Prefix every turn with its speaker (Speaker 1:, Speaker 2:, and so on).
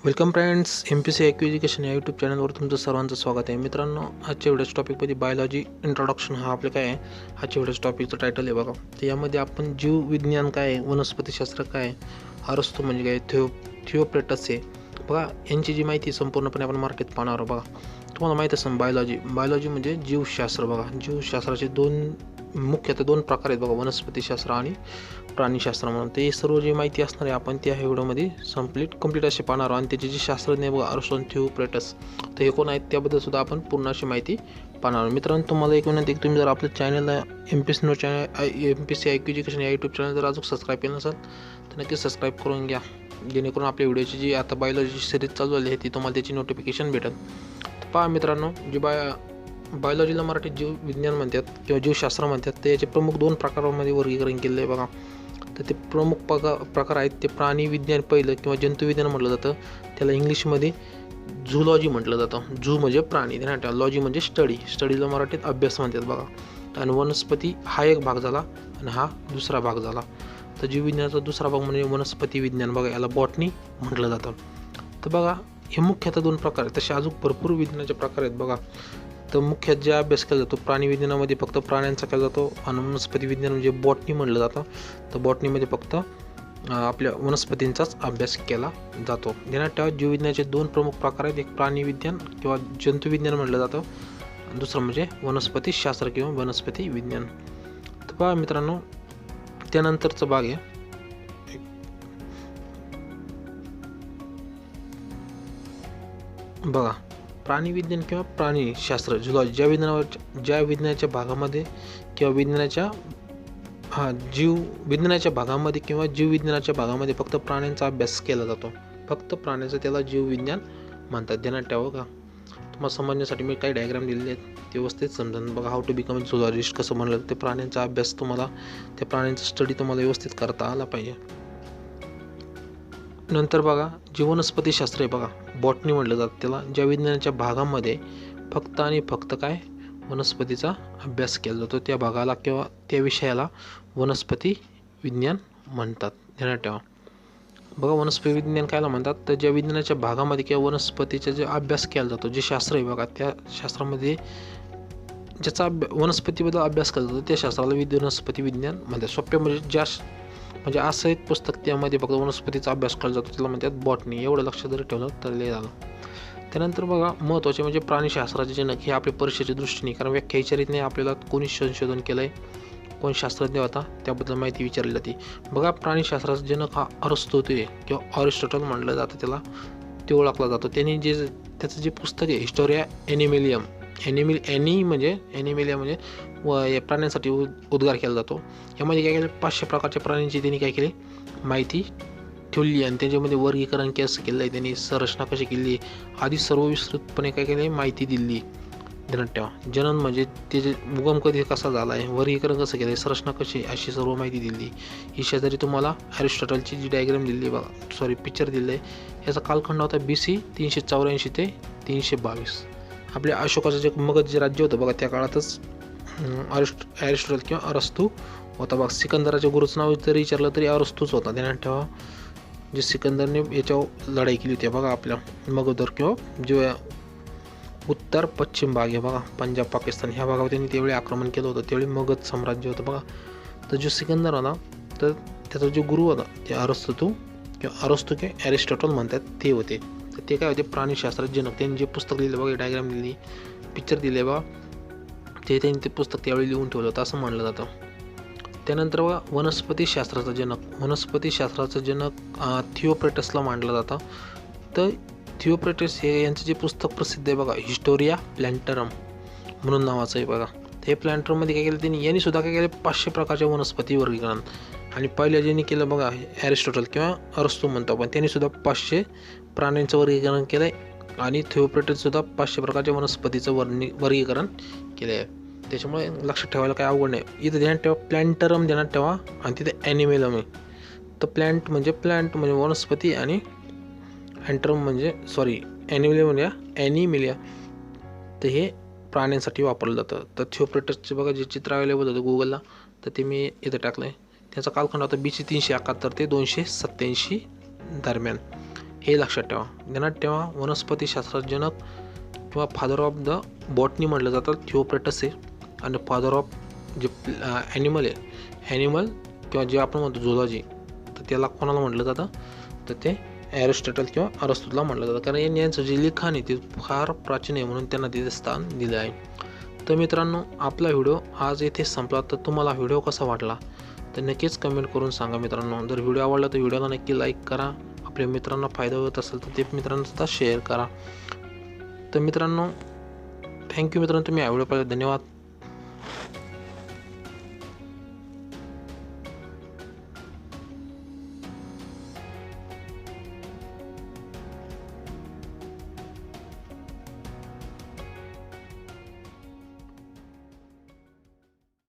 Speaker 1: Welcome friends, MPC IQ education या YouTube चॅनलवर तुमचं सर्वांचं स्वागत आहे. मित्रांनो, आजच्या व्हिडिओच्या टॉपिकमध्ये बायोलॉजी इंट्रोडक्शन हा आपलं काय आहे, आजच्या व्हिडिओच्या टॉपिकचं टायटल आहे बघा. तर यामध्ये आपण जीवविज्ञान काय आहे, वनस्पतीशास्त्र काय आहे, अरस्तू म्हणजे काय, थिओप्रेटस आहे बघा, यांची जी माहिती संपूर्णपणे आपण मार्केट पाहणार आहोत बघा. तुम्हाला माहीत असेल बायोलॉजी म्हणजे जीवशास्त्र बघा. जीवशास्त्राचे मुख्यतः दोन प्रकार आहेत बघा, वनस्पतीशास्त्र आणि प्राणीशास्त्र म्हणून. ते सर्व जी माहिती असणार आहे आपण त्या व्हिडिओमध्ये कंप्लीट असे पाहणार आहोत. आणि त्याचे जे शास्त्रज्ञ बघा, अरस्तू थिओप्रेटस, तर हे कोण आहेत त्याबद्दल सुद्धा आपण पूर्ण अशी माहिती पाहणार आहोत. मित्रांनो, तुम्हाला एक विनंती, तुम्ही जर आपल्या चॅनलला MPC IQ एज्युकेशन या यूट्यूब चॅनल जर अजून सबस्क्राईब केलं नसेल तर नक्की सबस्क्राईब करून घ्या, जेणेकरून आपल्या व्हिडिओची जी आता बायोलॉजी सिरीज चालू झाली आहे ती तुम्हाला त्याची नोटिफिकेशन भेटेल. पहा मित्रांनो, जी बायोलॉजीला मराठीत जीवविज्ञान म्हणतात किंवा जीवशास्त्र म्हणतात, तर याचे प्रमुख दोन प्रकारांमध्ये वर्गीकरण केलं आहे बघा. तर ते प्रमुख प्रकार आहेत ते प्राणी विज्ञान पहिलं किंवा जंतुविज्ञान म्हटलं जातं, त्याला इंग्लिशमध्ये झूलॉजी म्हटलं जातं. झू म्हणजे प्राणी, लॉजी म्हणजे स्टडीला मराठीत अभ्यास म्हणतात बघा. आणि वनस्पती हा एक भाग झाला आणि हा दुसरा भाग झाला. तर जीवविज्ञानाचा दुसरा भाग म्हणजे वनस्पती विज्ञान बघा, याला बॉटनी म्हटलं जातं. तर बघा, हे मुख्यतः दोन प्रकार आहेत. तसे अजून भरपूर विज्ञानाचे प्रकार आहेत बघा. तर मुख्य जे अभ्यास केला जातो प्राणी विज्ञानामध्ये फक्त प्राण्यांचा केला जातो, आणि वनस्पती विज्ञान म्हणजे बॉटनी म्हटलं जातं. तर बॉटनीमध्ये फक्त आपल्या वनस्पतींचाच अभ्यास केला जातो. ध्यानात ठेवा, जीवविज्ञानाचे दोन प्रमुख प्रकार आहेत. एक प्राणी विज्ञान किंवा जंतुविज्ञान म्हटलं जातं, दुसरं म्हणजे वनस्पती शास्त्र किंवा वनस्पती विज्ञान. तर पहा मित्रांनो, त्यानंतरचा भाग आहे बघा, प्राणी विज्ञान किंवा प्राणीशास्त्र झुलॉजी. ज्या विज्ञानाच्या भागामध्ये किंवा विज्ञानाच्या भागामध्ये किंवा जीवविज्ञानाच्या भागामध्ये फक्त प्राण्यांचा अभ्यास केला जातो, फक्त प्राण्याचा, त्याला जीवविज्ञान म्हणतात. ध्यानात ठेवा का, तुम्हाला समजण्यासाठी मी काही डायग्राम दिलेले आहेत, ते व्यवस्थित समजून बघा. हाऊ टू बिकम अ झुलॉजिस्ट कसं म्हणलं, ते प्राण्यांचा अभ्यास तुम्हाला, त्या प्राण्यांचा स्टडी तुम्हाला व्यवस्थित करता आला पाहिजे. नंतर बघा, जे वनस्पतीशास्त्र आहे बघा, बॉटनी म्हटलं जातं त्याला, ज्या विज्ञानाच्या भागामध्ये फक्त आणि फक्त काय, वनस्पतीचा अभ्यास केला जातो, त्या भागाला किंवा त्या विषयाला वनस्पती विज्ञान म्हणतात. ध्यानात ठेवा बघा, वनस्पती विज्ञान कायला म्हणतात, तर ज्या विज्ञानाच्या भागामध्ये किंवा वनस्पतीचा जे अभ्यास केला जातो, जे शास्त्र आहे बघा, त्या शास्त्रामध्ये ज्याचा वनस्पतीबद्दल अभ्यास केला जातो त्या शास्त्राला वनस्पती विज्ञान म्हणतात. सोप्या म्हणजे असं एक पुस्तक, त्यामध्ये फक्त वनस्पतीचा अभ्यास केला जातो, त्याला म्हणतात बॉटनी. एवढं लक्ष जरी ठेवलं तर लय झालं. त्यानंतर बघा, महत्त्वाचे म्हणजे प्राणीशास्त्राचे जनक हे आपल्या परीक्षेच्या दृष्टीने, कारण व्याख्या विचारित नाही आपल्याला कोणी संशोधन केलं आहे, कोण शास्त्रज्ञ होता त्याबद्दल माहिती विचारली जाते बघा. प्राणीशास्त्राचा जनक हा अरस्तू किंवा अरिस्टॉटल म्हटलं जातं, त्याला ते ओळखला जातो. त्यांनी त्याचं जे पुस्तक आहे हिस्टोरिया ॲनिमेलिया म्हणजे या प्राण्यांसाठी उद्गार केला जातो. यामध्ये काय केलं, 500 प्रकारच्या प्राण्यांची त्यांनी काय केली माहिती ठेवली, आणि त्याच्यामध्ये वर्गीकरण कसं केलं आहे, त्यांनी संरचना कशी केली आधी सर्व विस्तृतपणे काय केलं माहिती दिली. ध्यानात ठेवा, जनन म्हणजे त्याचे उगम कधी कसा झाला आहे, वर्गीकरण कसं केलं आहे, संरचना कशी, अशी सर्व माहिती दिली. ही शेजारी तुम्हाला अरिस्टॉटलची जी डायग्राम दिली बघा, पिक्चर दिलं आहे, याचा कालखंड होता BC 384 ते 322. आपल्या अशोकाचं जे मगध जे राज्य होतं बघा, त्या काळातच अरिस्टॉटल किंवा अरस्तू होता बघा. सिकंदराच्या गुरुचं नाव जरी विचारलं तरी अरस्तूच होता. ध्यानात ठेवा, जे सिकंदरने याच्यावर लढाई केली होती बघा, आपल्या मगधवर किंवा जे उत्तर पश्चिम भाग आहे बघा, पंजाब पाकिस्तान ह्या भागावर त्यांनी त्यावेळी आक्रमण केलं होतं. त्यावेळी मगध साम्राज्य होतं बघा. तर जो सिकंदर होता, तर त्याचा जो गुरु होता ते अरस्तू किंवा अरिस्टॉटल म्हणतात ते होते. तर ते काय होते, प्राणीशास्त्राचे जनक. त्यांनी जे पुस्तक लिहिलं बघा, डायग्राम दिली, पिक्चर दिले बघा, त्यांनी ते पुस्तक त्यावेळी लिहून ठेवलं होतं असं म्हणलं जातं. त्यानंतर बघा, वनस्पतीशास्त्राचा जनक थिओप्रेटसला मानलं जातं. तर थिओप्रेटस हे यांचं जे पुस्तक प्रसिद्ध आहे बघा, हिस्टोरिया प्लॅन्टरम म्हणून नावाचं आहे बघा. हे प्लॅन्टरमध्ये काय केलं यांनी सुद्धा काय केलं, 500 प्रकारच्या वनस्पती वर्गीकरण. आणि पहिल्या ज्यांनी केलं बघा, अरिस्टॉटल किंवा अरस्तू म्हणतो आपण, त्यांनी सुद्धा 500 प्राण्यांचं वर्गीकरण केलं आहे. आणि थिओप्रेटस सुद्धा 500 प्रकारच्या वनस्पतीचं वर्गीकरण केलं आहे. त्याच्यामुळे लक्षात ठेवायला काय अवघड नाही. इथं ध्यानात ठेवा, प्लॅन्टरम ध्यानात ठेवा, आणि तिथे ॲनिमेलम आहे. तर प्लॅन्ट म्हणजे वनस्पती, आणि ॲनिमेलिया म्हणजे ॲनिमेलिया, तर हे प्राण्यांसाठी वापरलं जातं. तर थिओप्रेटसचे बघा जे चित्र अवेलेबल होतं गुगलला, तर ते मी इथं टाकलं आहे. त्याचा कालखंड होता BC 371 ते 287 दरम्यान. हे लक्षात ठेवा, ध्यानात ठेवा. वनस्पतीशास्त्रात जनक किंवा फादर ऑफ द बॉटनी म्हटलं जातं थिओफ्रेटस आहे, आणि फादर ऑफ जे ॲनिमल आहे, ॲनिमल किंवा जे आपण म्हणतो झुलॉजी, तर त्याला कोणाला म्हटलं जातं, तर ते ॲरिस्टॉटल किंवा अरस्तूला म्हटलं जातं. कारण यांचं जे लिखाण आहे ते फार प्राचीन आहे, म्हणून त्यांना तिथे स्थान दिलं आहे. तर मित्रांनो, आपला व्हिडिओ आज येथे संपला. तर तुम्हाला व्हिडिओ कसा वाटला तर नक्कीच कमेंट करून सांगा मित्रांनो. जर व्हिडिओ आवडला तर व्हिडिओला नक्की लाईक करा. आपल्या मित्रांना फायदा होत असेल तर ते मित्रांना सुद्धा शेअर करा. तर मित्रांनो, थँक्यू मित्रांनो, तुम्ही या व्हिडिओ पाहिला, धन्यवाद.